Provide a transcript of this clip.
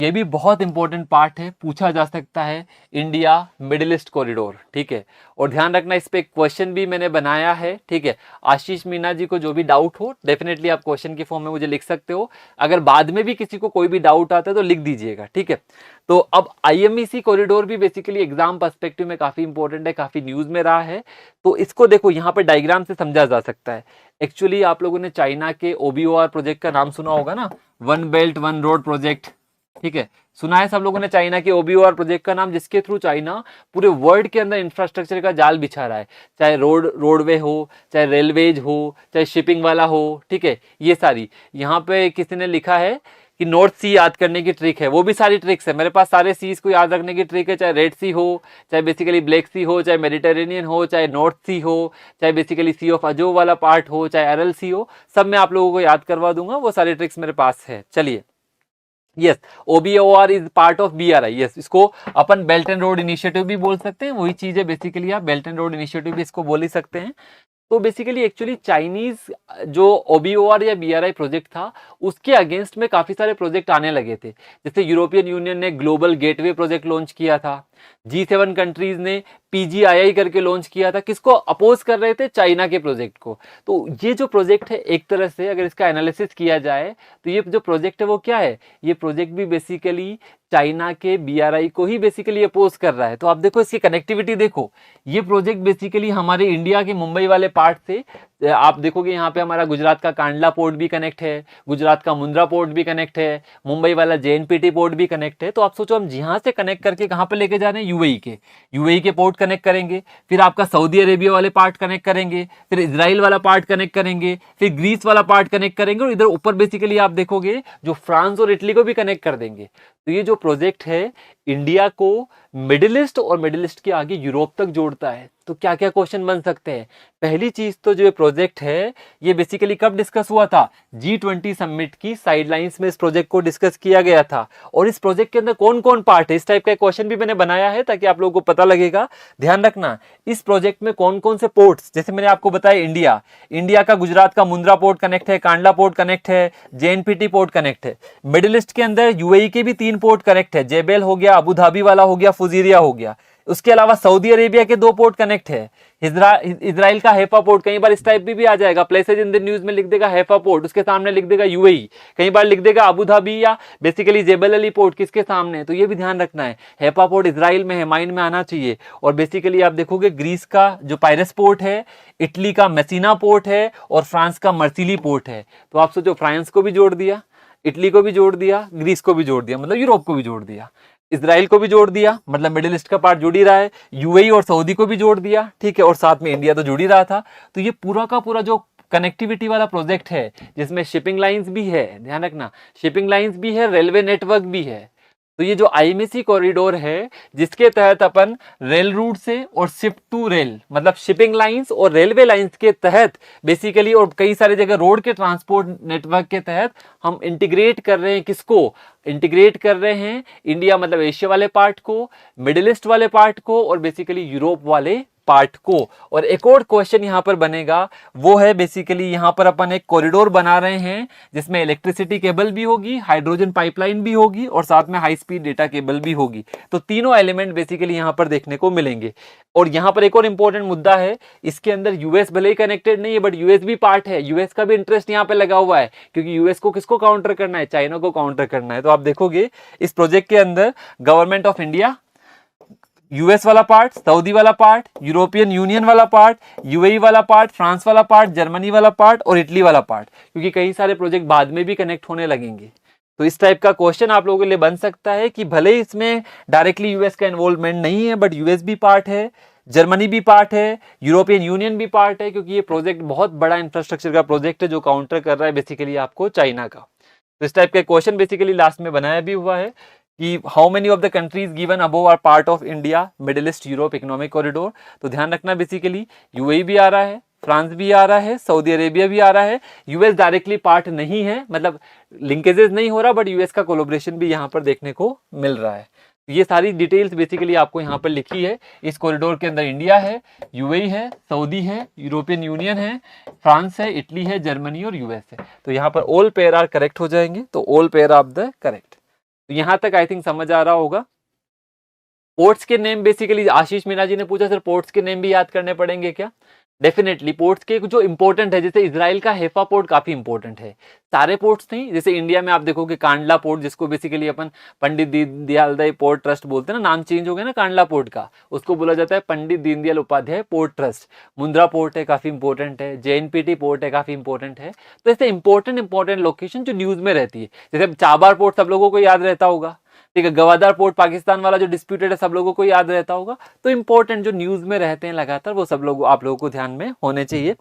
ये भी बहुत इंपॉर्टेंट पार्ट है, पूछा जा सकता है, इंडिया मिडिल ईस्ट कॉरिडोर, ठीक है। और ध्यान रखना इस पे क्वेश्चन भी मैंने बनाया है, ठीक है। आशीष मीना जी को जो भी डाउट हो डेफिनेटली आप क्वेश्चन के फॉर्म में मुझे लिख सकते हो। अगर बाद में भी किसी को कोई भी डाउट आता है तो लिख दीजिएगा, ठीक है। तो अब IMEC कॉरिडोर भी बेसिकली एग्जाम पर्सपेक्टिव में काफी इंपॉर्टेंट है, काफी न्यूज में रहा है। तो इसको देखो यहाँ पर डायग्राम से समझा जा सकता है। एक्चुअली आप लोगों ने चाइना के OBOR प्रोजेक्ट का नाम सुना होगा ना, one belt one road project, ठीक है। सुना है सब लोगों ने चाइना के OBOR प्रोजेक्ट का नाम, जिसके थ्रू चाइना पूरे वर्ल्ड के अंदर इंफ्रास्ट्रक्चर का जाल बिछा रहा है, चाहे रोडवे हो, चाहे रेलवेज हो, चाहे शिपिंग वाला हो, ठीक है। ये सारी यहाँ पे किसी ने लिखा है कि नॉर्थ सी याद करने की ट्रिक है, वो भी सारी ट्रिक्स है मेरे पास, सारे सीज को याद रखने की ट्रिक है, चाहे रेड सी हो, चाहे बेसिकली ब्लैक सी हो, चाहे मेडिटेरेनियन हो, चाहे नॉर्थ सी हो, चाहे बेसिकली सी ऑफ अजो वाला पार्ट हो, चाहे अरल सी हो, सब मैं आप लोगों को याद करवा दूंगा, वो सारी ट्रिक्स मेरे पास है। चलिए, yes, OBOR is part of BRI, yes, इसको अपन बेल्ट एंड रोड इनिशिएटिव भी बोल सकते हैं, वही चीज है बेसिकली, आप बेल्ट एंड रोड इनिशिएटिव भी इसको बोल ही सकते हैं। तो बेसिकली एक्चुअली चाइनीज जो OBOR या BRI प्रोजेक्ट था उसके अगेंस्ट में काफी सारे प्रोजेक्ट आने लगे थे। जैसे यूरोपियन यूनियन ने ग्लोबल गेटवे प्रोजेक्ट लॉन्च किया था, G7 कंट्रीज ने PGII करके लॉन्च किया था, किसको अपोज कर रहे थे, चाइना के प्रोजेक्ट को। तो ये जो प्रोजेक्ट है एक तरह से अगर इसका एनालिसिस किया जाए तो ये जो प्रोजेक्ट है वो क्या है, ये प्रोजेक्ट भी बेसिकली चाइना के BRI को ही बेसिकली अपोज कर रहा है। तो आप देखो इसकी कनेक्टिविटी देखो, ये प्रोजेक्ट बेसिकली हमारे इंडिया के मुंबई वाले पार्ट से, आप देखोगे यहाँ पे हमारा गुजरात का कांडला पोर्ट भी कनेक्ट है, गुजरात का मुंद्रा पोर्ट भी कनेक्ट है, मुंबई वाला JNPT पोर्ट भी कनेक्ट है। तो आप सोचो हम यहाँ से कनेक्ट करके कहाँ पे लेके जा रहे हैं, UAE के पोर्ट कनेक्ट करेंगे, फिर आपका सऊदी अरेबिया वाले पार्ट कनेक्ट करेंगे, फिर इजराइल वाला पार्ट कनेक्ट करेंगे, फिर ग्रीस वाला पार्ट कनेक्ट करेंगे, और इधर ऊपर बेसिकली आप देखोगे जो फ्रांस और इटली को भी कनेक्ट कर देंगे। तो ये जो प्रोजेक्ट है इंडिया को मिडिल ईस्ट और मिडिल ईस्ट के आगे यूरोप तक जोड़ता है। तो क्या क्या क्वेश्चन बन सकते हैं, पहली चीज तो जो ये प्रोजेक्ट है ये बेसिकली कब डिस्कस हुआ था, G20 समिट की साइडलाइंस में इस प्रोजेक्ट को डिस्कस किया गया था। और इस प्रोजेक्ट के अंदर कौन कौन पार्ट है, इस टाइप का क्वेश्चन भी मैंने बनाया है ताकि आप लोगों को पता लगेगा। ध्यान रखना इस प्रोजेक्ट में कौन कौन से पोर्ट्स, जैसे मैंने आपको बताया इंडिया का गुजरात का मुंद्रा पोर्ट कनेक्ट है, कांडला पोर्ट कनेक्ट है, JNPT पोर्ट कनेक्ट है। मिडिल ईस्ट के अंदर UAE के भी 3 पोर्ट कनेक्ट है, जेबेल हो गया, अबू धाबी वाला हो गया, फुजीरिया हो गया। उसके अलावा सऊदी अरेबिया के 2 पोर्ट कनेक्ट है, इजराइल का हैफा पोर्ट, कई बार इस टाइप भी आ जाएगा, प्लेसेज इन द न्यूज में लिख देगा हैफा पोर्ट, उसके सामने लिख देगा UAE, कई बार लिख देगा अबू धाबी या बेसिकली जेबल अली पोर्ट, किसके सामने, तो ये भी ध्यान रखना है। हैफा पोर्ट इजराइल में है, माइंड में आना चाहिए। और बेसिकली आप देखोगे ग्रीस का जो पायरस पोर्ट है, इटली का मेसिना पोर्ट है, और फ्रांस का मर्सिली पोर्ट है। तो आप सोचो फ्रांस को भी जोड़ दिया, इटली को भी जोड़ दिया, ग्रीस को भी जोड़ दिया, मतलब यूरोप को भी जोड़ दिया, इजराइल को भी जोड़ दिया, मतलब मिडिल ईस्ट का पार्ट जुड़ ही रहा है, UAE और सऊदी को भी जोड़ दिया, ठीक है, और साथ में इंडिया तो जुड़ ही रहा था। तो ये पूरा का पूरा जो कनेक्टिविटी वाला प्रोजेक्ट है जिसमें शिपिंग लाइंस भी है, ध्यान रखना शिपिंग लाइंस भी है, रेलवे नेटवर्क भी है। तो ये जो IMEC कॉरिडोर है जिसके तहत अपन रेल रूट से और शिप टू रेल, मतलब शिपिंग लाइंस और रेलवे लाइंस के तहत बेसिकली, और कई सारे जगह रोड के ट्रांसपोर्ट नेटवर्क के तहत हम इंटीग्रेट कर रहे हैं, किसको इंटीग्रेट कर रहे हैं, इंडिया मतलब एशिया वाले पार्ट को, मिडिल ईस्ट वाले पार्ट को, और बेसिकली यूरोप वाले पार्ट को। और एक और क्वेश्चन यहां पर बनेगा, वो है बेसिकली यहां पर अपन एक कॉरिडोर बना रहे हैं जिसमें इलेक्ट्रिसिटी केबल भी होगी, हाइड्रोजन पाइपलाइन भी होगी, और साथ में हाई स्पीड डेटा केबल भी होगी। तो तीनों एलिमेंट बेसिकली यहां पर देखने को मिलेंगे। और यहां पर एक और इंपॉर्टेंट मुद्दा है, इसके अंदर यूएस भले ही कनेक्टेड नहीं है बट यूएस भी पार्ट है, यूएस का भी इंटरेस्ट यहां पे लगा हुआ है, क्योंकि यूएस को किसको काउंटर करना है, चाइना को काउंटर करना है। तो आप देखोगे इस प्रोजेक्ट के अंदर गवर्नमेंट ऑफ इंडिया, यूएस वाला पार्ट, सऊदी वाला पार्ट, यूरोपियन यूनियन वाला पार्ट, UAE वाला पार्ट, फ्रांस वाला पार्ट, जर्मनी वाला पार्ट और इटली वाला पार्ट, क्योंकि कई सारे प्रोजेक्ट बाद में भी कनेक्ट होने लगेंगे। तो इस टाइप का क्वेश्चन आप लोगों के लिए बन सकता है कि भले ही इसमें डायरेक्टली यूएस का इन्वॉल्वमेंट नहीं है बट यूएस भी पार्ट है, जर्मनी भी पार्ट है, यूरोपियन यूनियन भी पार्ट है, क्योंकि ये प्रोजेक्ट बहुत बड़ा इंफ्रास्ट्रक्चर का प्रोजेक्ट है जो काउंटर कर रहा है बेसिकली आपको चाइना का। तो इस टाइप का क्वेश्चन बेसिकली लास्ट में बनाया भी हुआ है कि how many of the countries given above are part of India Middle East Europe economic corridor. तो ध्यान रखना बेसिकली UAE भी आ रहा है, फ्रांस भी आ रहा है, सऊदी अरेबिया भी आ रहा है, यूएस डायरेक्टली पार्ट नहीं है, मतलब लिंकेजेस नहीं हो रहा, बट यूएस का कोलैबोरेशन भी यहाँ पर देखने को मिल रहा है। ये सारी डिटेल्स बेसिकली आपको यहाँ पर लिखी है। इस कॉरिडोर के अंदर इंडिया है, UAE है, सऊदी है, यूरोपियन यूनियन है, फ्रांस है, इटली है, जर्मनी और यूएस है। तो यहाँ पर ऑल पेयर आर करेक्ट हो जाएंगे, तो all pair of the correct. तो यहाँ तक आई थिंक समझ आ रहा होगा। पोर्ट्स के नेम बेसिकली आशीष मीना जी ने पूछा सर पोर्ट्स के नेम भी याद करने पड़ेंगे क्या? डेफिनेटली पोर्ट्स के जो इंपॉर्टेंट है, जैसे इजराइल का हैफा पोर्ट काफी इंपॉर्टेंट है, सारे पोर्ट्स नहीं, जैसे इंडिया में आप देखोगे कांडला पोर्ट जिसको बेसिकली अपन पंडित दीनदयाल पोर्ट ट्रस्ट बोलते हैं ना, नाम चेंज हो गया ना कांडला पोर्ट का, उसको बोला जाता है Pandit Deendayal Upadhyay port trust. Mundra port है काफी इंपॉर्टेंट है, जेएनपीटी पोर्ट है काफी इंपॉर्टेंट है। तो ऐसे इंपॉर्टेंट लोकेशन जो न्यूज में रहती है, जैसे चाबार पोर्ट सब लोगों को याद रहता होगा, ठीक है, गवादर पोर्ट पाकिस्तान वाला जो डिस्प्यूटेड है सब लोगों को याद रहता होगा। तो इंपॉर्टेंट जो न्यूज में रहते हैं लगातार वो सब लोग आप लोगों को ध्यान में होने चाहिए।